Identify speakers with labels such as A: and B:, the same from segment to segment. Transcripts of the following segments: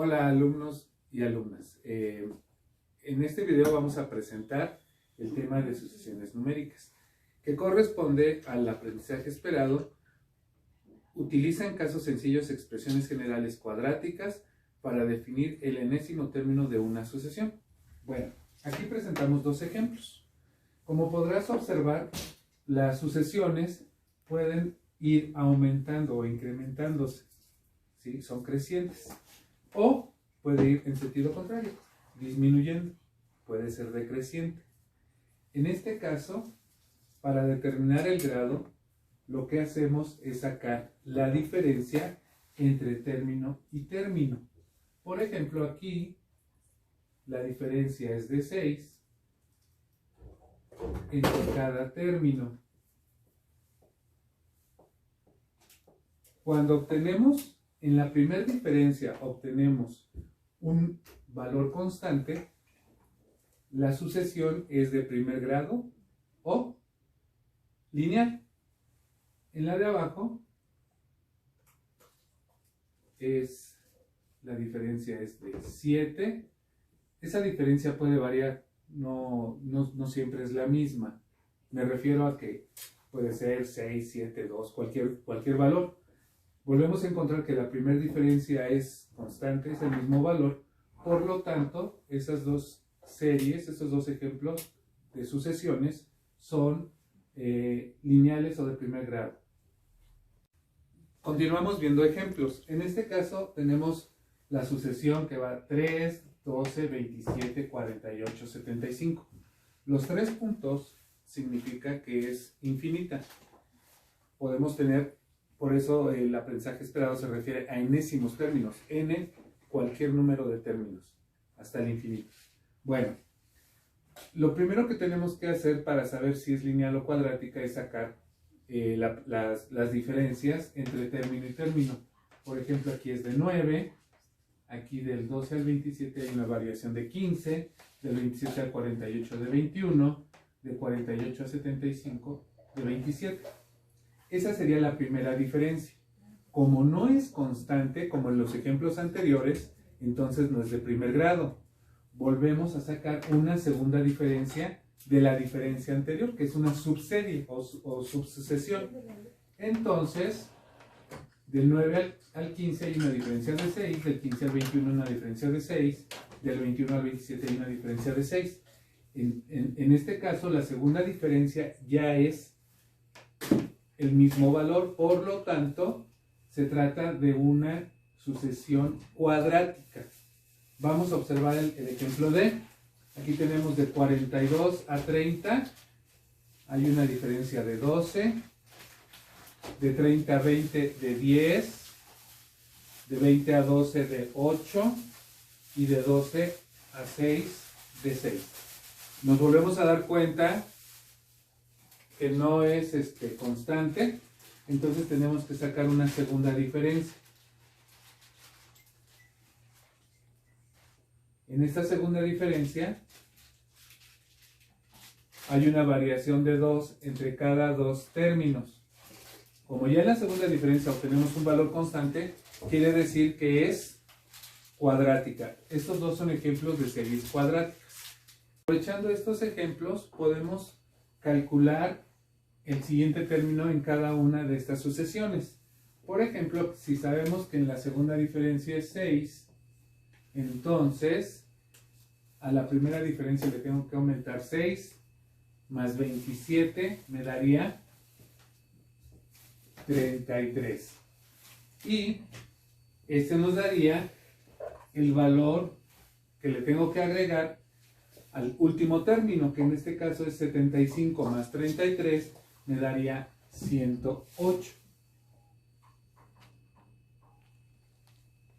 A: Hola alumnos y alumnas. En este video vamos a presentar el tema de sucesiones numéricas, que corresponde al aprendizaje esperado. Utiliza en casos sencillos expresiones generales cuadráticas para definir el enésimo término de una sucesión. Bueno, aquí presentamos dos ejemplos. Como podrás observar, las sucesiones pueden ir aumentando o incrementándose, ¿sí? Son crecientes. O puede ir en sentido contrario, disminuyendo, puede ser decreciente. En este caso, para determinar el grado, lo que hacemos es sacar la diferencia entre término y término. Por ejemplo, aquí la diferencia es de 6 entre cada término. Cuando obtenemos, en la primera diferencia obtenemos un valor constante, la sucesión es de primer grado o lineal. En la de abajo la diferencia es de 7. Esa diferencia puede variar, no siempre es la misma. Me refiero a que puede ser 6, 7, 2, cualquier valor. Volvemos a encontrar que la primera diferencia es constante, es el mismo valor. Por lo tanto, esas dos series, esos dos ejemplos de sucesiones son lineales o de primer grado. Continuamos viendo ejemplos. En este caso tenemos la sucesión que va 3, 12, 27, 48, 75. Los 3 puntos significa que es infinita. Podemos tener, por eso el aprendizaje esperado se refiere a enésimos términos. N, cualquier número de términos, hasta el infinito. Bueno, lo primero que tenemos que hacer para saber si es lineal o cuadrática es sacar las diferencias entre término y término. Por ejemplo, aquí es de 9, aquí del 12 al 27 hay una variación de 15, del 27 al 48 de 21, de 48 a 75 de 27. Esa sería la primera diferencia. Como no es constante, como en los ejemplos anteriores, entonces no es de primer grado. Volvemos a sacar una segunda diferencia de la diferencia anterior, que es una subserie o subsucesión. Entonces, del 9 al 15 hay una diferencia de 6, del 15 al 21 una diferencia de 6, del 21 al 27 hay una diferencia de 6. En este caso, la segunda diferencia ya es el mismo valor, por lo tanto, se trata de una sucesión cuadrática. Vamos a observar el ejemplo de, aquí tenemos de 42 a 30, hay una diferencia de 12, de 30 a 20 de 10, de 20 a 12 de 8 y de 12 a 6 de 6. Nos volvemos a dar cuenta que no es constante, entonces tenemos que sacar una segunda diferencia. En esta segunda diferencia hay una variación de 2 entre cada dos términos. Como ya en la segunda diferencia obtenemos un valor constante, quiere decir que es cuadrática. Estos dos son ejemplos de series cuadráticas. Aprovechando estos ejemplos, podemos calcular el siguiente término en cada una de estas sucesiones. Por ejemplo, si sabemos que en la segunda diferencia es 6, entonces a la primera diferencia le tengo que aumentar 6 más 27 me daría 33. Y este nos daría el valor que le tengo que agregar al último término, que en este caso es 75 más 33, me daría 108.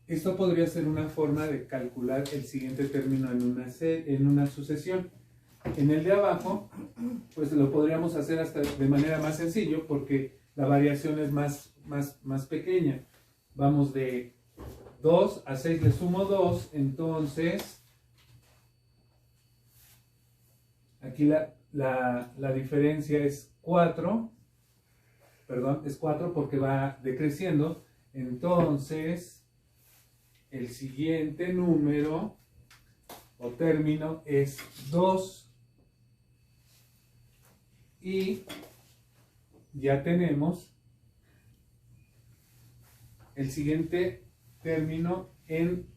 A: Esto podría ser una forma de calcular el siguiente término en una sucesión. En el de abajo, pues lo podríamos hacer hasta de manera más sencillo, porque la variación es más pequeña. Vamos de 2 a 6, le sumo 2, entonces aquí la diferencia es 4, perdón, es 4 porque va decreciendo, entonces el siguiente número o término es 2 y ya tenemos el siguiente término en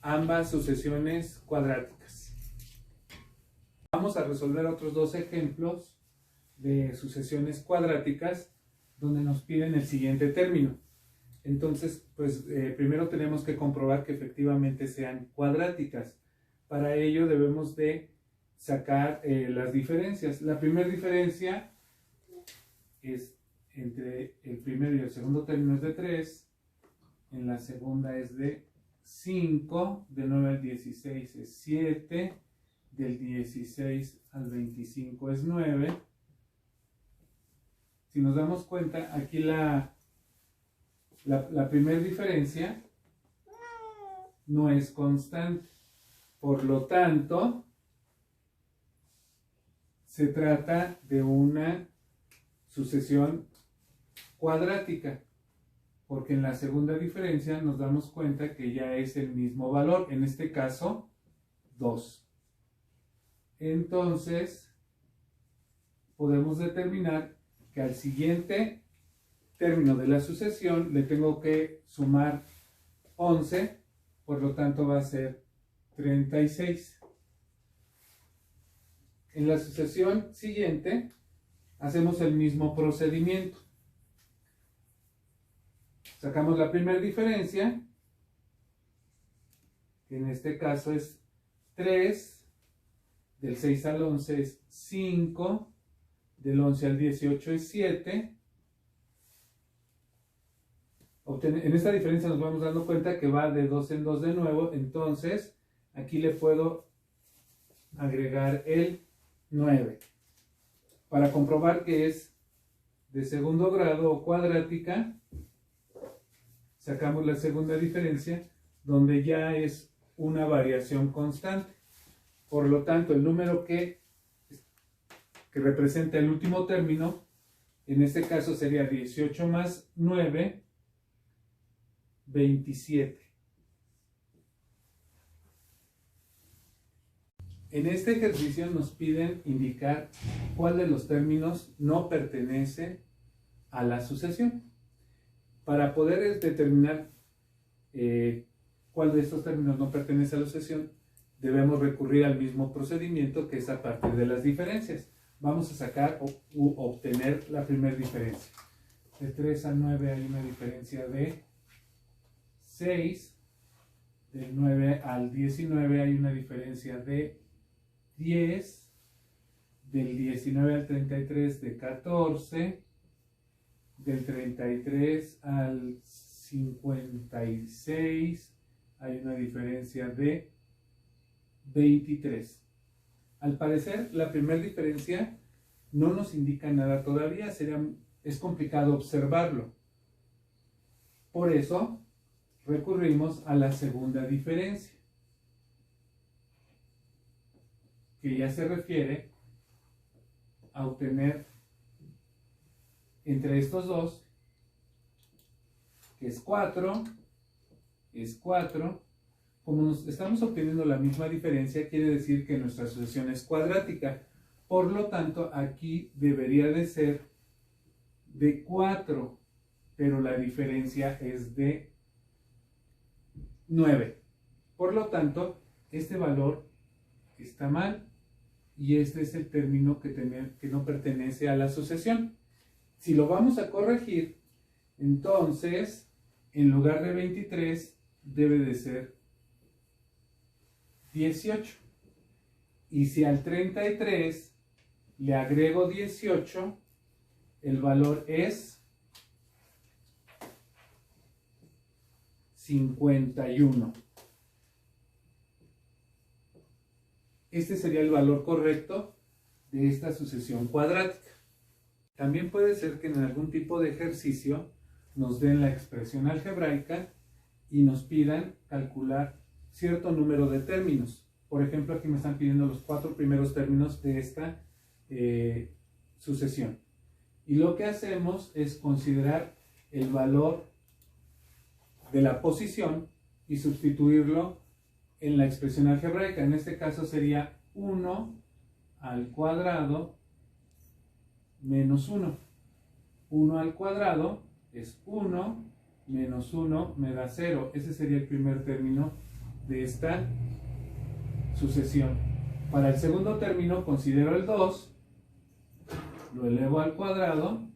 A: ambas sucesiones cuadráticas. Vamos a resolver otros dos ejemplos de sucesiones cuadráticas donde nos piden el siguiente término. Entonces, pues primero tenemos que comprobar que efectivamente sean cuadráticas. Para ello debemos de sacar las diferencias. La primera diferencia es entre el primero y el segundo término es de 3, en la segunda es de 5, del 9 al 16 es 7, del 16 al 25 es 9. Si nos damos cuenta, aquí la primera diferencia no es constante. Por lo tanto, se trata de una sucesión cuadrática, porque en la segunda diferencia nos damos cuenta que ya es el mismo valor, en este caso 2. Entonces, podemos determinar que al siguiente término de la sucesión le tengo que sumar 11, por lo tanto va a ser 36. En la sucesión siguiente hacemos el mismo procedimiento. Sacamos la primera diferencia, que en este caso es 3, del 6 al 11 es 5, del 11 al 18 es 7. En esta diferencia nos vamos dando cuenta que va de 2 en 2 de nuevo, entonces aquí le puedo agregar el 9. Para comprobar que es de segundo grado o cuadrática, sacamos la segunda diferencia, donde ya es una variación constante. Por lo tanto, el número que representa el último término, en este caso sería 18 más 9, 27. En este ejercicio nos piden indicar cuál de los términos no pertenece a la sucesión. Para poder determinar cuál de estos términos no pertenece a la sucesión, debemos recurrir al mismo procedimiento, que es a partir de las diferencias. Vamos a sacar u obtener la primera diferencia. De 3 a 9 hay una diferencia de 6. Del 9 al 19 hay una diferencia de 10. Del 19 al 33 de 14. Del 33 al 56 hay una diferencia de 23. Al parecer, la primera diferencia no nos indica nada todavía, es complicado observarlo. Por eso, recurrimos a la segunda diferencia, que ya se refiere a obtener entre estos dos, que es 4, como estamos obteniendo la misma diferencia, quiere decir que nuestra sucesión es cuadrática. Por lo tanto, aquí debería de ser de 4, pero la diferencia es de 9. Por lo tanto, este valor está mal y este es el término que no pertenece a la sucesión. Si lo vamos a corregir, entonces, en lugar de 23, debe de ser 18. Y si al 33 le agrego 18, el valor es 51. Este sería el valor correcto de esta sucesión cuadrática. También puede ser que en algún tipo de ejercicio nos den la expresión algebraica y nos pidan calcular cierto número de términos. Por ejemplo, aquí me están pidiendo los 4 primeros términos de esta sucesión. Y lo que hacemos es considerar el valor de la posición y sustituirlo en la expresión algebraica. En este caso sería 1 al cuadrado menos 1. 1 al cuadrado es 1 menos 1 me da 0. Ese sería el primer término de esta sucesión. Para el segundo término considero el 2, lo elevo al cuadrado.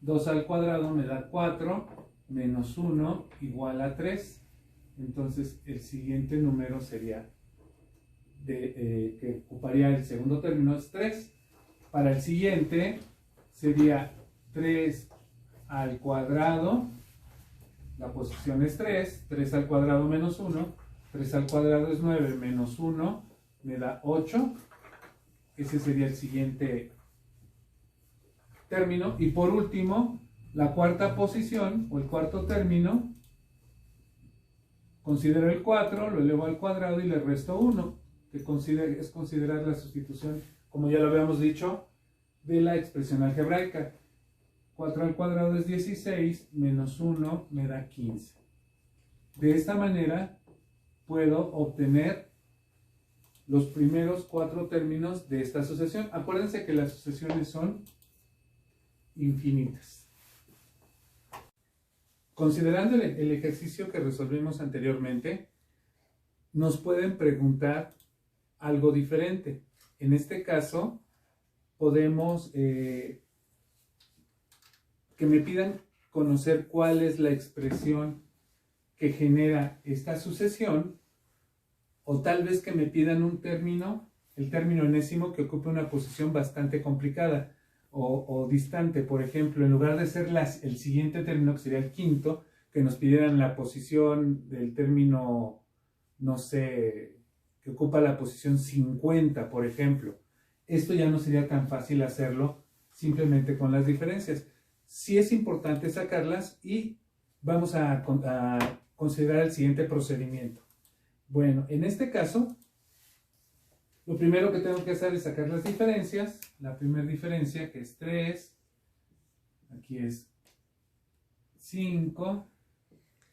A: 2 al cuadrado me da 4 menos 1 igual a 3. Entonces el siguiente número sería que ocuparía el segundo término es 3. Para el siguiente sería 3 al cuadrado, la posición es 3, 3 al cuadrado menos 1, 3 al cuadrado es 9, menos 1 me da 8. Ese sería el siguiente término. Y por último, la cuarta posición o el cuarto término, considero el 4, lo elevo al cuadrado y le resto 1, que es considerar la sustitución, como ya lo habíamos dicho, de la expresión algebraica. 4 al cuadrado es 16, menos 1 me da 15. De esta manera puedo obtener los primeros 4 términos de esta sucesión. Acuérdense que las sucesiones son infinitas. Considerando el ejercicio que resolvimos anteriormente, nos pueden preguntar algo diferente. En este caso, podemos que me pidan conocer cuál es la expresión que genera esta sucesión, o tal vez que me pidan un término, el término enésimo, que ocupe una posición bastante complicada o distante. Por ejemplo, en lugar de ser el siguiente término, que sería el quinto, que nos pidieran la posición del término, no sé, que ocupa la posición 50, por ejemplo. Esto ya no sería tan fácil hacerlo simplemente con las diferencias. Sí es importante sacarlas y vamos a considerar el siguiente procedimiento. Bueno, en este caso, lo primero que tengo que hacer es sacar las diferencias. La primera diferencia, que es 3, aquí es 5,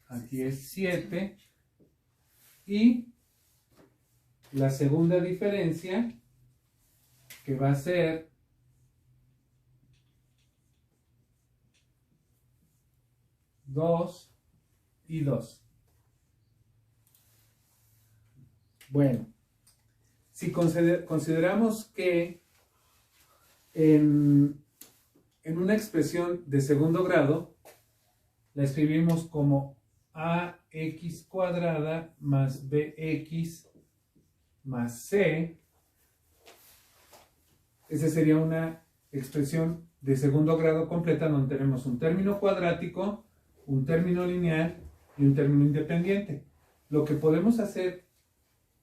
A: aquí es 7, y la segunda diferencia, que va a ser 2 y 2. Bueno, si consideramos que en una expresión de segundo grado la escribimos como ax cuadrada más bx más c, esa sería una expresión de segundo grado completa, donde tenemos un término cuadrático, un término lineal y un término independiente. Lo que podemos hacer,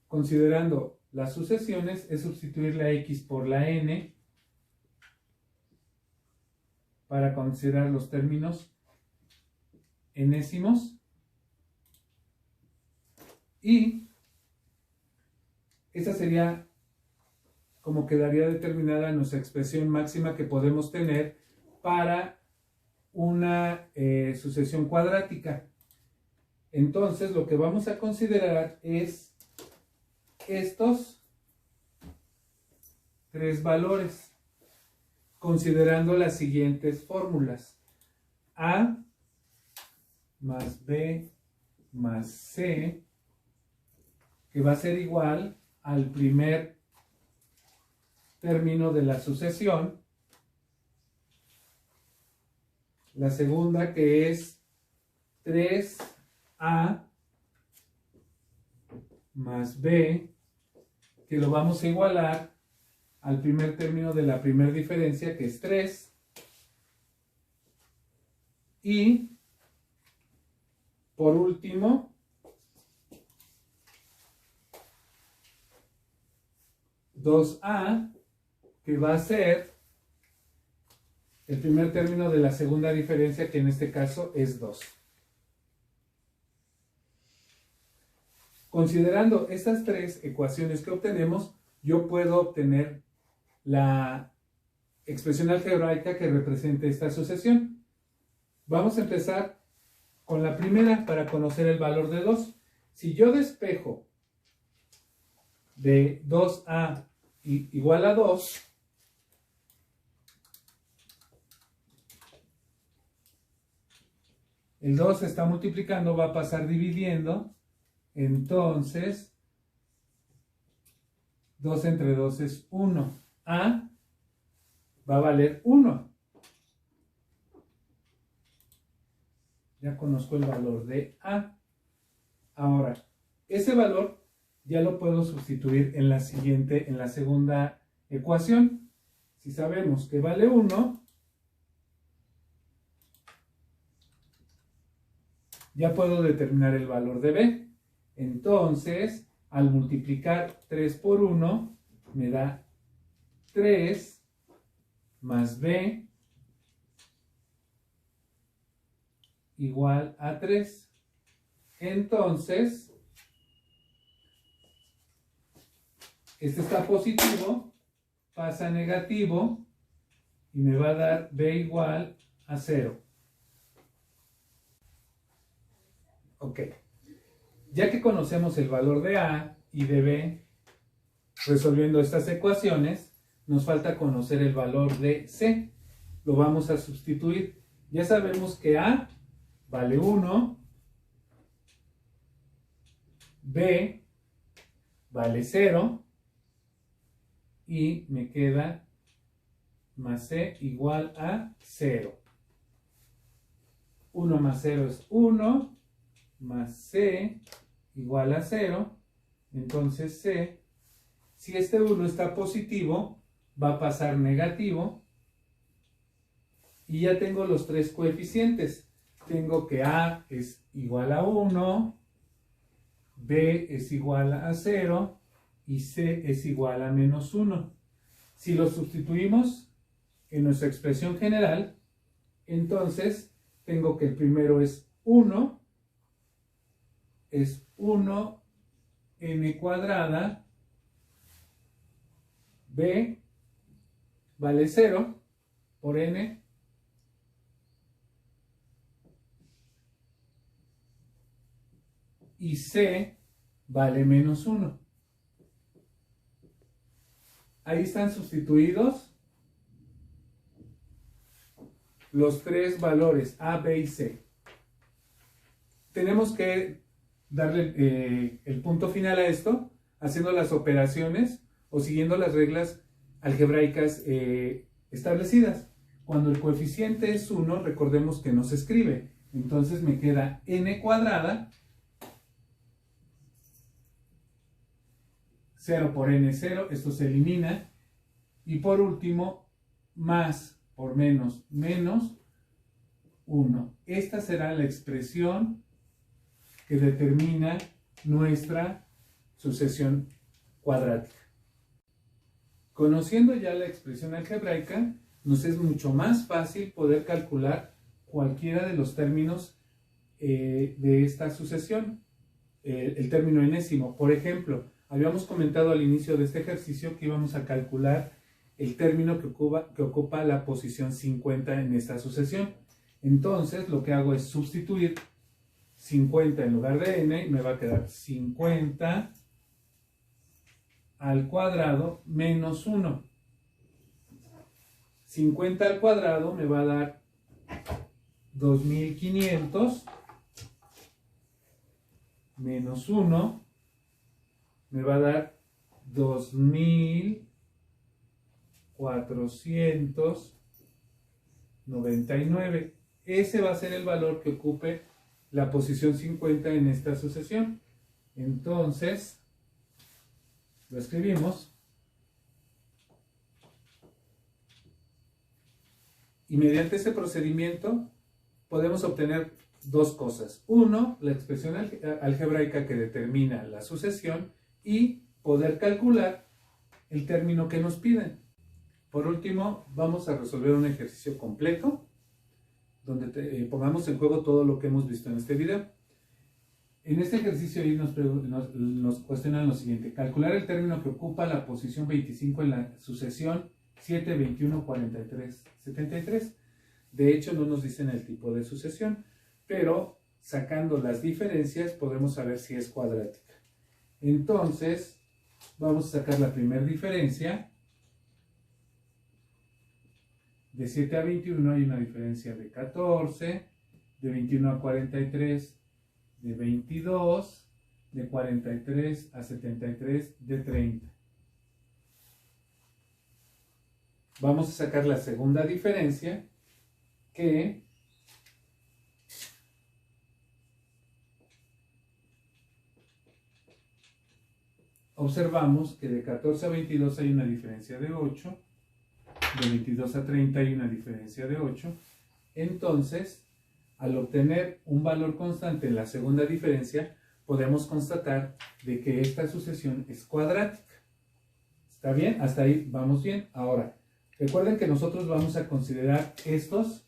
A: considerando las sucesiones, es sustituir la x por la n para considerar los términos enésimos, y esa sería como quedaría determinada nuestra expresión máxima que podemos tener para una sucesión cuadrática. Entonces, lo que vamos a considerar es estos 3 valores, considerando las siguientes fórmulas: a más b más c, que va a ser igual al primer término de la sucesión, la segunda, que es 3a más b, que lo vamos a igualar al primer término de la primera diferencia, que es 3, y por último 2a, que va a ser el primer término de la segunda diferencia, que en este caso es 2. Considerando estas 3 ecuaciones que obtenemos, yo puedo obtener la expresión algebraica que represente esta sucesión. Vamos a empezar con la primera para conocer el valor de 2. Si yo despejo de 2a igual a 2, el 2 se está multiplicando, va a pasar dividiendo, entonces 2 entre 2 es 1. A va a valer 1. Ya conozco el valor de A. Ahora, ese valor ya lo puedo sustituir en la segunda ecuación. Si sabemos que vale 1, ya puedo determinar el valor de B. Entonces, al multiplicar 3 por 1, me da 3 más B igual a 3. Entonces, este está positivo, pasa a negativo y me va a dar B igual a 0. Ok. Ya que conocemos el valor de A y de B, resolviendo estas ecuaciones, nos falta conocer el valor de C. Lo vamos a sustituir. Ya sabemos que A vale 1, B vale 0 y me queda más C igual a 0. 1 más 0 es 1, más C igual a 0. Entonces C, si este 1 está positivo, va a pasar negativo. Y ya tengo los tres coeficientes. Tengo que A es igual a 1, B es igual a 0 y C es igual a menos 1. Si lo sustituimos en nuestra expresión general, entonces tengo que el primero es 1, es 1 n cuadrada, B vale 0 por n, y C vale menos 1. Ahí están sustituidos los tres valores A, B y C. Tenemos que darle el punto final a esto haciendo las operaciones o siguiendo las reglas algebraicas establecidas. Cuando el coeficiente es 1, recordemos que no se escribe. Entonces me queda n cuadrada, 0 por n, 0, esto se elimina. Y por último, más por menos, menos 1. Esta será la expresión que determina nuestra sucesión cuadrática. Conociendo ya la expresión algebraica, nos es mucho más fácil poder calcular cualquiera de los términos de esta sucesión. El término enésimo, por ejemplo, habíamos comentado al inicio de este ejercicio que íbamos a calcular el término que ocupa la posición 50 en esta sucesión. Entonces, lo que hago es sustituir 50 en lugar de n, y me va a quedar 50 al cuadrado menos 1. 50 al cuadrado me va a dar 2500 menos 1 me va a dar 2499. Ese va a ser el valor que ocupe la posición 50 en esta sucesión. Entonces, lo escribimos. Y mediante ese procedimiento podemos obtener dos cosas. Uno, la expresión algebraica que determina la sucesión y poder calcular el término que nos piden. Por último, vamos a resolver un ejercicio completo donde pongamos en juego todo lo que hemos visto en este video. En este ejercicio nos cuestionan lo siguiente: calcular el término que ocupa la posición 25 en la sucesión 7, 21, 43, 73. De hecho, no nos dicen el tipo de sucesión, pero sacando las diferencias podemos saber si es cuadrática. Entonces, vamos a sacar la primera diferencia. De 7 a 21 hay una diferencia de 14, de 21 a 43 de 22, de 43 a 73 de 30. Vamos a sacar la segunda diferencia, que observamos que de 14 a 22 hay una diferencia de 8, de 22 a 30 hay una diferencia de 8. Entonces, al obtener un valor constante en la segunda diferencia, podemos constatar de que esta sucesión es cuadrática. ¿Está bien? Hasta ahí vamos bien. Ahora, recuerden que nosotros vamos a considerar estos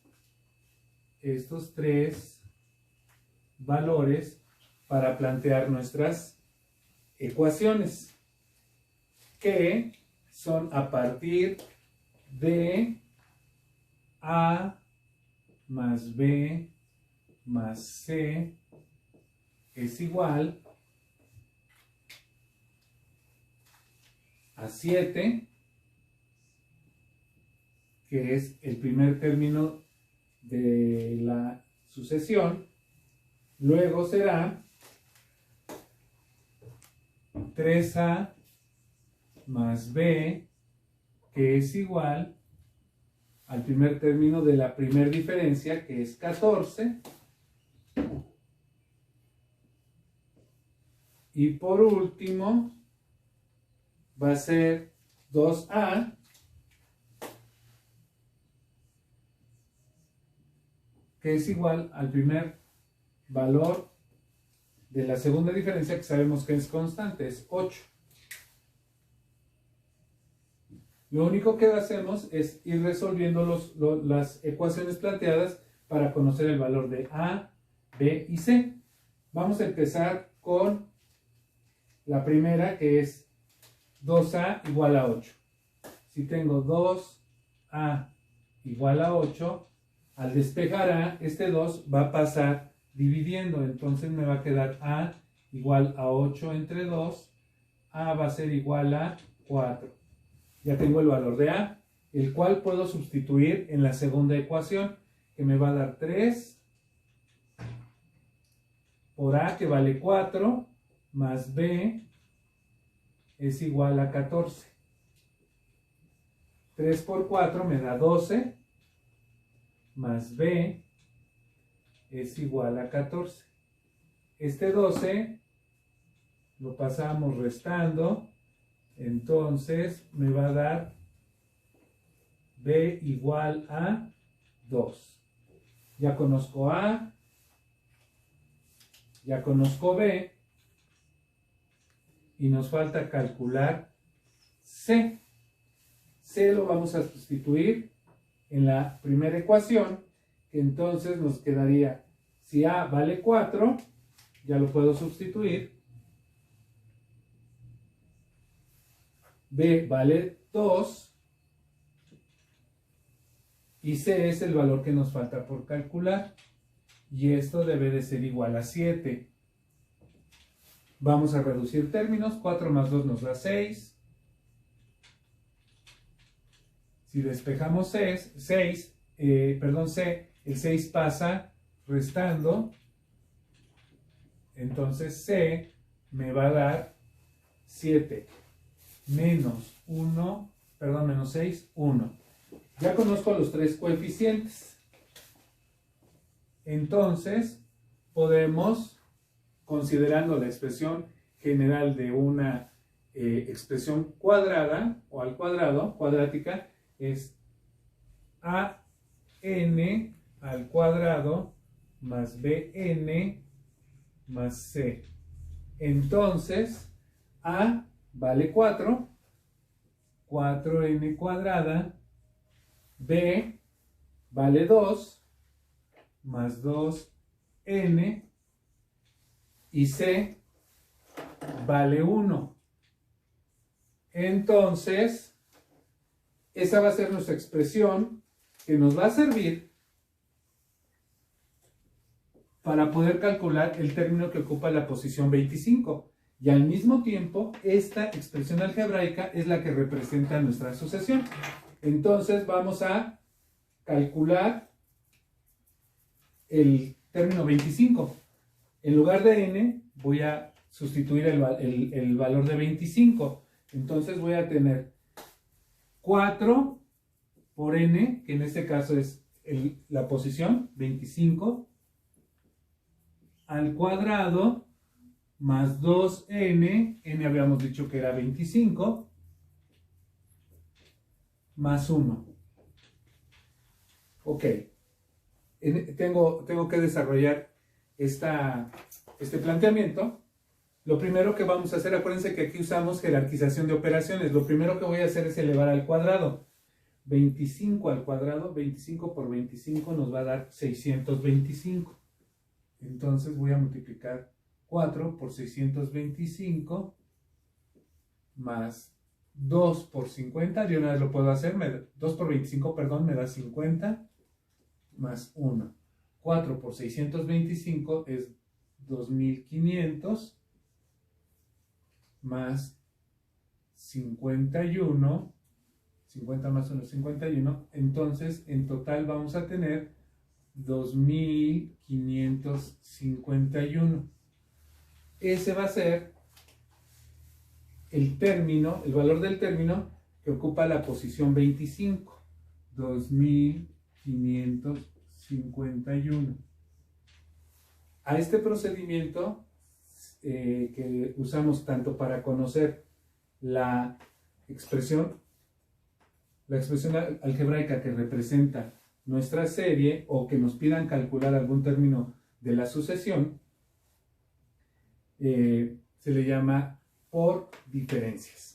A: tres valores para plantear nuestras ecuaciones, que son a partir de A más B más C es igual a 7, que es el primer término de la sucesión. Luego será 3A más B, que es igual al primer término de la primera diferencia, que es 14. Y por último, va a ser 2A, que es igual al primer valor de la segunda diferencia, que sabemos que es constante, es 8. Lo único que hacemos es ir resolviendo las ecuaciones planteadas para conocer el valor de A, B y C. Vamos a empezar con la primera, que es 2A igual a 8. Si tengo 2A igual a 8, al despejar A, este 2 va a pasar dividiendo, entonces me va a quedar A igual a 8 entre 2, A va a ser igual a 4. Ya tengo el valor de A, el cual puedo sustituir en la segunda ecuación, que me va a dar 3 por A, que vale 4, más B es igual a 14. 3 por 4 me da 12, más B es igual a 14. Este 12 lo pasamos restando, entonces me va a dar B igual a 2. Ya conozco A, ya conozco B, y nos falta calcular C. C lo vamos a sustituir en la primera ecuación, que entonces nos quedaría, si A vale 4, ya lo puedo sustituir, B vale 2, y C es el valor que nos falta por calcular, y esto debe de ser igual a 7. Vamos a reducir términos, 4 más 2 nos da 6. Si despejamos C, el 6 pasa restando, entonces C me va a dar 7 menos 6, 1. Ya conozco los tres coeficientes. Entonces, podemos, considerando la expresión general de una expresión cuadrada o al cuadrado, cuadrática, es an al cuadrado más bn más c. Entonces, a vale 4, 4n cuadrada, b vale 2, más 2n, y c vale 1. Entonces, esa va a ser nuestra expresión que nos va a servir para poder calcular el término que ocupa la posición 25. Y al mismo tiempo, esta expresión algebraica es la que representa nuestra asociación. Entonces vamos a calcular el término 25. En lugar de n, voy a sustituir el valor de 25. Entonces voy a tener 4 por n, que en este caso es la posición 25, al cuadrado más 2n, n habíamos dicho que era 25, más 1. Ok, tengo que desarrollar este planteamiento. Lo primero que vamos a hacer, acuérdense que aquí usamos jerarquización de operaciones. Lo primero que voy a hacer es elevar al cuadrado. 25 al cuadrado, 25 por 25 nos va a dar 625. Entonces voy a multiplicar 4 por 625 más 2 por 50. De una vez lo puedo hacer. 2 por 25, perdón, me da 50 más 1. 4 por 625 es 2500 más 51. 50 más 1 es 51. Entonces, en total vamos a tener 2551. Ese va a ser el valor del término que ocupa la posición 25. 2551. A este procedimiento que usamos tanto para conocer la expresión algebraica que representa nuestra serie o que nos pidan calcular algún término de la sucesión, se le llama por diferencias.